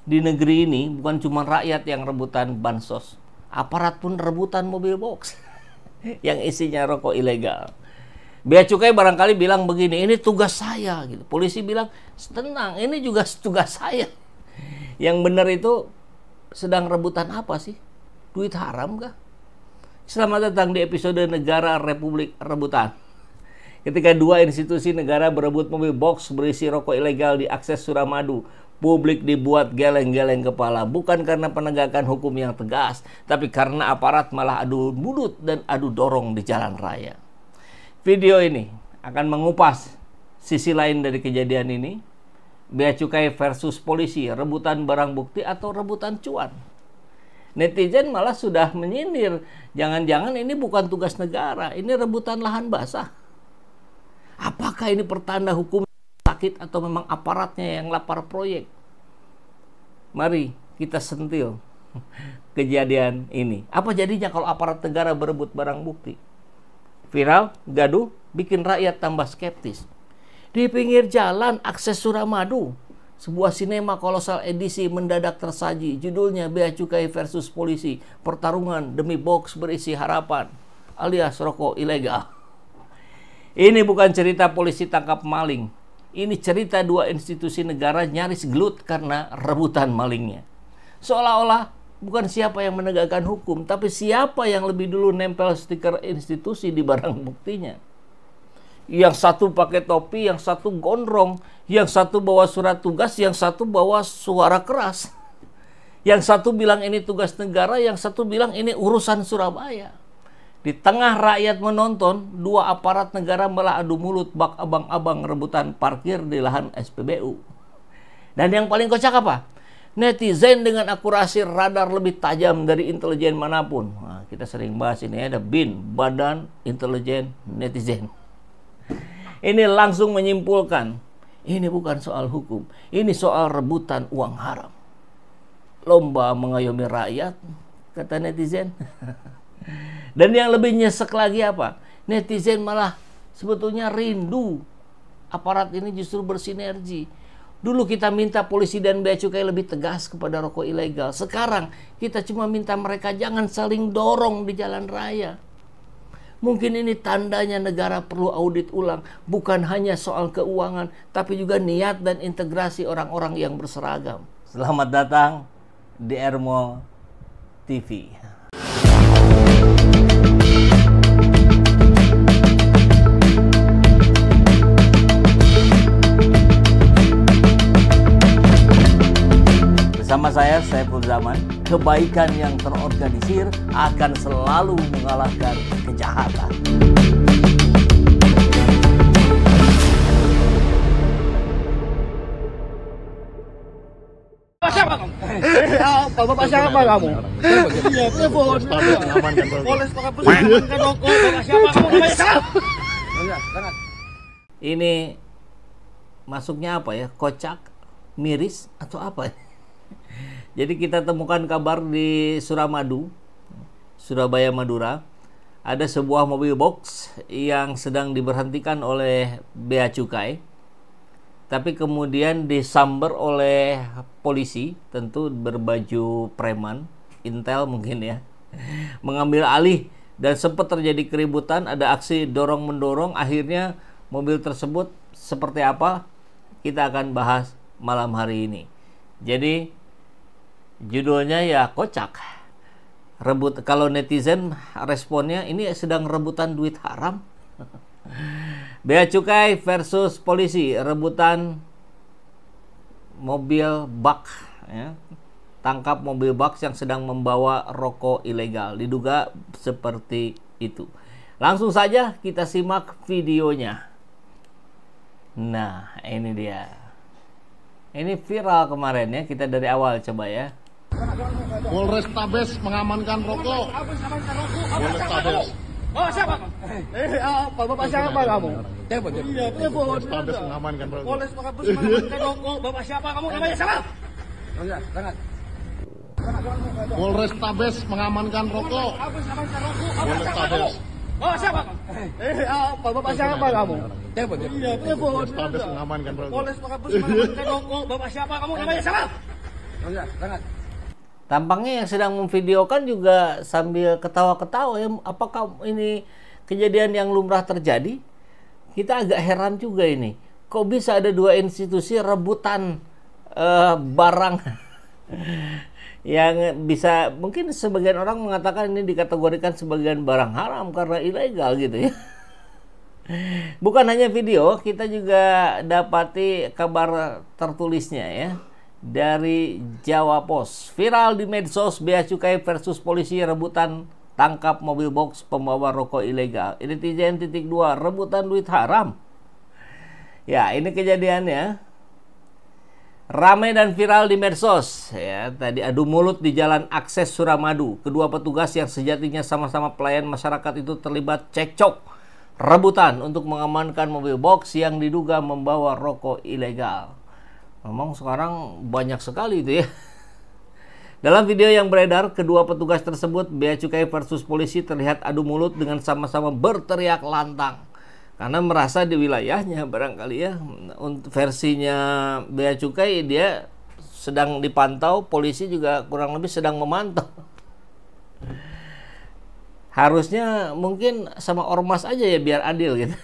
di negeri ini bukan cuma rakyat yang rebutan bansos, aparat pun rebutan mobil box yang isinya rokok ilegal. Bea Cukai barangkali bilang begini, ini tugas saya gitu. Polisi bilang, tenang, ini juga tugas saya. Yang benar itu sedang rebutan apa sih? Duit haram kah? Selamat datang di episode Negara Republik Rebutan. Ketika dua institusi negara berebut mobil box berisi rokok ilegal di akses Suramadu, publik dibuat geleng-geleng kepala. Bukan karena penegakan hukum yang tegas, tapi karena aparat malah adu mulut dan adu dorong di jalan raya. Video ini akan mengupas sisi lain dari kejadian ini. Bea Cukai versus polisi, rebutan barang bukti atau rebutan cuan. Netizen malah sudah menyindir, jangan-jangan ini bukan tugas negara, ini rebutan lahan basah. Apakah ini pertanda hukum sakit atau memang aparatnya yang lapar proyek? Mari kita sentil kejadian ini. Apa jadinya kalau aparat negara berebut barang bukti? Viral, gaduh, bikin rakyat tambah skeptis. Di pinggir jalan akses Suramadu, sebuah sinema kolosal edisi mendadak tersaji. Judulnya Bea Cukai versus Polisi, pertarungan demi box berisi harapan, alias rokok ilegal. Ini bukan cerita polisi tangkap maling. Ini cerita dua institusi negara nyaris gelut karena rebutan malingnya. Seolah-olah bukan siapa yang menegakkan hukum, tapi siapa yang lebih dulu nempel stiker institusi di barang buktinya. Yang satu pakai topi, yang satu gondrong, yang satu bawa surat tugas, yang satu bawa suara keras. Yang satu bilang ini tugas negara, yang satu bilang ini urusan Surabaya. Di tengah rakyat menonton, dua aparat negara malah adu mulut bak abang-abang rebutan parkir di lahan SPBU. Dan yang paling kocak apa? Netizen dengan akurasi radar lebih tajam dari intelijen manapun. Nah, kita sering bahas ini, ada BIN, Badan Intelijen Netizen. Ini langsung menyimpulkan, ini bukan soal hukum, ini soal rebutan uang haram. Lomba mengayomi rakyat, kata netizen. Dan yang lebih nyesek lagi apa? Netizen malah sebetulnya rindu aparat ini justru bersinergi. Dulu kita minta polisi dan bea cukai lebih tegas kepada rokok ilegal. Sekarang kita cuma minta mereka jangan saling dorong di jalan raya. Mungkin ini tandanya negara perlu audit ulang. Bukan hanya soal keuangan, tapi juga niat dan integrasi orang-orang yang berseragam. Selamat datang di Ermo TV. Bersama saya, Saiful Zaman, kebaikan yang terorganisir akan selalu mengalahkan kejahatan. Siapa kamu? Apa? Bapak siapa kamu? Iya, telepon. Polis pakai bus mengamankan rokok. Bapak siapa kamu? Namanya siapa? Ini masuknya apa ya? Kocak, miris, atau apa? Jadi kita temukan kabar di Suramadu, Surabaya, Madura, ada sebuah mobil box yang sedang diberhentikan oleh Bea Cukai, tapi kemudian disamber oleh polisi, tentu berbaju preman, intel mungkin ya, mengambil alih dan sempat terjadi keributan, ada aksi dorong-mendorong, akhirnya mobil tersebut seperti apa kita akan bahas malam hari ini. Jadi judulnya ya kocak. Kalau netizen responnya ini sedang rebutan duit haram. Bea Cukai versus polisi, rebutan mobil bak ya. Tangkap mobil bak yang sedang membawa rokok ilegal. Diduga seperti itu. Langsung saja kita simak videonya. Nah, ini dia. Ini viral kemarin ya, kita dari awal coba ya. Polrestabes mengamankan rokok. Polrestabes. Oh, siapa kamu? Apa? Bapak siapa kamu? Telepon. Iya, telepon. Polrestabes mengamankan rokok. Polis pakai bus mengamankan rokok. Bapak siapa kamu? Namanya siapa? Polrestabes mengamankan rokok. Polrestabes. Oh, siapa kamu? Apa? Bapak siapa kamu? Telepon. Iya, telepon. Polrestabes mengamankan rokok. Polis pakai bus mengamankan rokok. Bapak siapa kamu? Namanya siapa? Tampaknya yang sedang memvideokan juga sambil ketawa-ketawa ya. Apakah ini kejadian yang lumrah terjadi? Kita agak heran juga ini. Kok bisa ada dua institusi rebutan barang yang bisa, mungkin sebagian orang mengatakan ini dikategorikan sebagian barang haram karena ilegal gitu ya. Bukan hanya video, kita juga dapati kabar tertulisnya ya. Dari Jawa Pos, viral di medsos, bea cukai versus polisi rebutan tangkap mobil box pembawa rokok ilegal. Netizen .2 rebutan duit haram. Ya, ini kejadiannya. Ramai dan viral di medsos. Ya, tadi adu mulut di Jalan Akses Suramadu. Kedua petugas yang sejatinya sama-sama pelayan masyarakat itu terlibat cekcok rebutan untuk mengamankan mobil box yang diduga membawa rokok ilegal. Memang sekarang banyak sekali itu ya. Dalam video yang beredar, kedua petugas tersebut bea cukai versus polisi terlihat adu mulut dengan sama-sama berteriak lantang. Karena merasa di wilayahnya barangkali ya. Untuk versinya bea cukai dia sedang dipantau, polisi juga kurang lebih sedang memantau. Harusnya mungkin sama ormas aja ya biar adil gitu.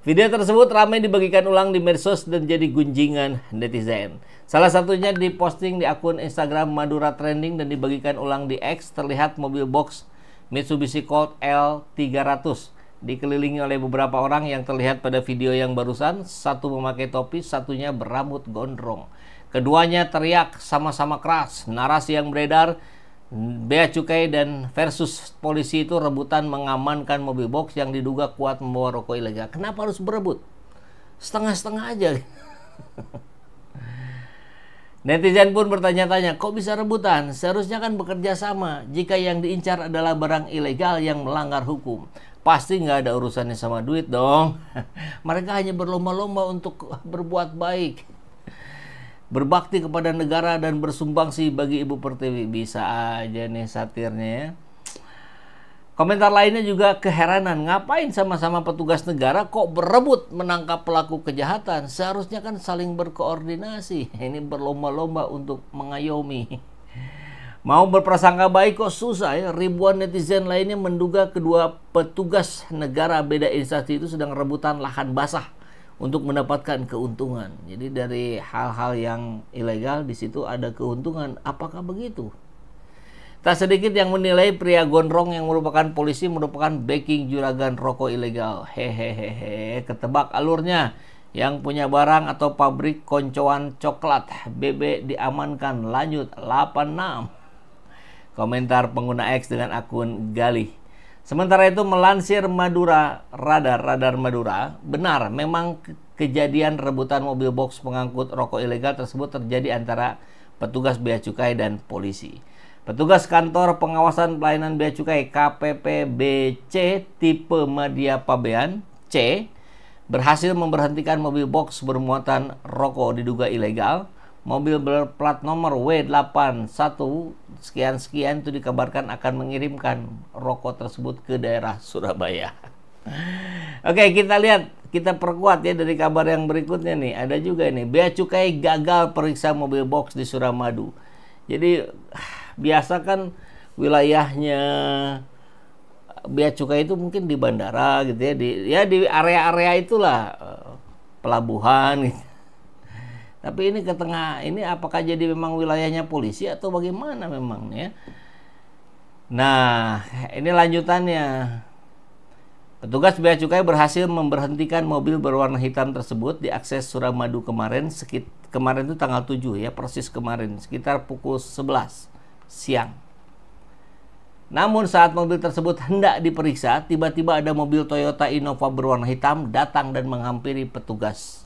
Video tersebut ramai dibagikan ulang di medsos dan jadi gunjingan netizen. Salah satunya diposting di akun Instagram Madura Trending dan dibagikan ulang di X. Terlihat mobil box Mitsubishi Colt L300 dikelilingi oleh beberapa orang yang terlihat pada video yang barusan. Satu memakai topi, satunya berambut gondrong. Keduanya teriak sama-sama keras. Narasi yang beredar, bea cukai dan versus polisi itu rebutan mengamankan mobil box yang diduga kuat membawa rokok ilegal. Kenapa harus berebut? Setengah-setengah aja. Netizen pun bertanya-tanya, kok bisa rebutan? Seharusnya kan bekerja sama. Jika yang diincar adalah barang ilegal yang melanggar hukum, pasti nggak ada urusannya sama duit dong. Mereka hanya berlomba-lomba untuk berbuat baik, berbakti kepada negara dan bersumbangsi bagi Ibu Pertiwi. Bisa aja nih satirnya ya. Komentar lainnya juga keheranan. Ngapain sama-sama petugas negara kok berebut menangkap pelaku kejahatan? Seharusnya kan saling berkoordinasi. Ini berlomba-lomba untuk mengayomi. Mau berprasangka baik kok susah ya. Ribuan netizen lainnya menduga kedua petugas negara beda instansi itu sedang rebutan lahan basah untuk mendapatkan keuntungan. Jadi dari hal-hal yang ilegal di situ ada keuntungan. Apakah begitu? Tak sedikit yang menilai pria gondrong yang merupakan polisi merupakan backing juragan rokok ilegal. Hehehe, ketebak alurnya. Yang punya barang atau pabrik koncoan coklat BB diamankan, lanjut 86. Komentar pengguna X dengan akun Galih. Sementara itu melansir Madura Radar Madura, benar memang kejadian rebutan mobil box pengangkut rokok ilegal tersebut terjadi antara petugas bea cukai dan polisi. Petugas kantor pengawasan pelayanan bea cukai KPPBC tipe Madya Pabean C berhasil memberhentikan mobil box bermuatan rokok diduga ilegal. Mobil berplat nomor W81 sekian-sekian itu dikabarkan akan mengirimkan rokok tersebut ke daerah Surabaya. Oke, kita lihat, kita perkuat ya dari kabar yang berikutnya nih. Ada juga nih, bea cukai gagal periksa mobil box di Suramadu. Jadi biasa kan wilayahnya bea cukai itu mungkin di bandara gitu ya, di area-area itulah pelabuhan gitu. Tapi ini ke tengah, ini apakah jadi memang wilayahnya polisi atau bagaimana memang ya? Nah, ini lanjutannya. Petugas bea cukai berhasil memberhentikan mobil berwarna hitam tersebut di akses Suramadu kemarin. Kemarin itu tanggal 7 ya, persis kemarin, sekitar pukul 11 siang. Namun saat mobil tersebut hendak diperiksa, tiba-tiba ada mobil Toyota Innova berwarna hitam datang dan menghampiri petugas.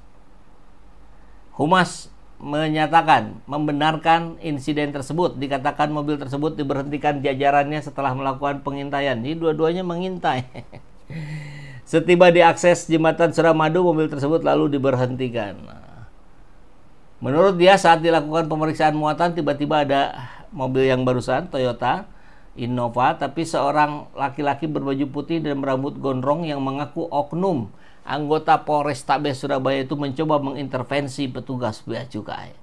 Humas menyatakan membenarkan insiden tersebut. Dikatakan mobil tersebut diberhentikan jajarannya setelah melakukan pengintaian. Jadi dua-duanya mengintai. Setiba di akses jembatan Suramadu, mobil tersebut lalu diberhentikan. Menurut dia saat dilakukan pemeriksaan muatan tiba-tiba ada mobil yang barusan Toyota Innova, tapi seorang laki-laki berbaju putih dan berambut gondrong yang mengaku oknum anggota Polrestabes Surabaya itu mencoba mengintervensi petugas bea cukai.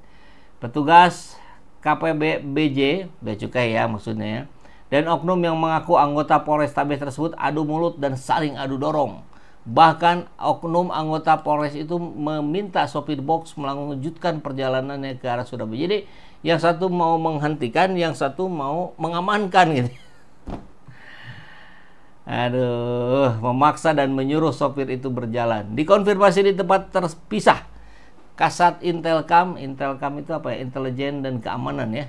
Petugas KPBJ, Bea Cukai ya maksudnya ya, dan oknum yang mengaku anggota Polrestabes tersebut adu mulut dan saling adu dorong. Bahkan oknum anggota Polres itu meminta sopir box melanjutkan perjalanannya ke arah Surabaya. Jadi yang satu mau menghentikan, yang satu mau mengamankan gitu. Aduh, memaksa dan menyuruh sopir itu berjalan. Dikonfirmasi di tempat terpisah, Kasat Intelkam itu apa ya? Intelijen dan Keamanan ya.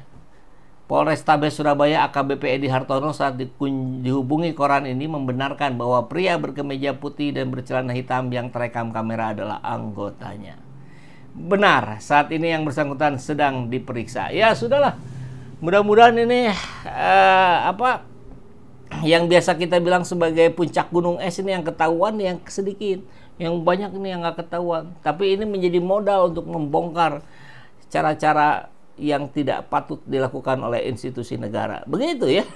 Polrestabes Surabaya AKBP Edi Hartono saat dihubungi koran ini membenarkan bahwa pria berkemeja putih dan bercelana hitam yang terekam kamera adalah anggotanya. Benar, saat ini yang bersangkutan sedang diperiksa. Ya sudahlah, mudah-mudahan ini yang biasa kita bilang sebagai puncak gunung es ini yang ketahuan yang sedikit, yang banyak ini yang nggak ketahuan. Tapi ini menjadi modal untuk membongkar cara-cara yang tidak patut dilakukan oleh institusi negara. Begitu ya.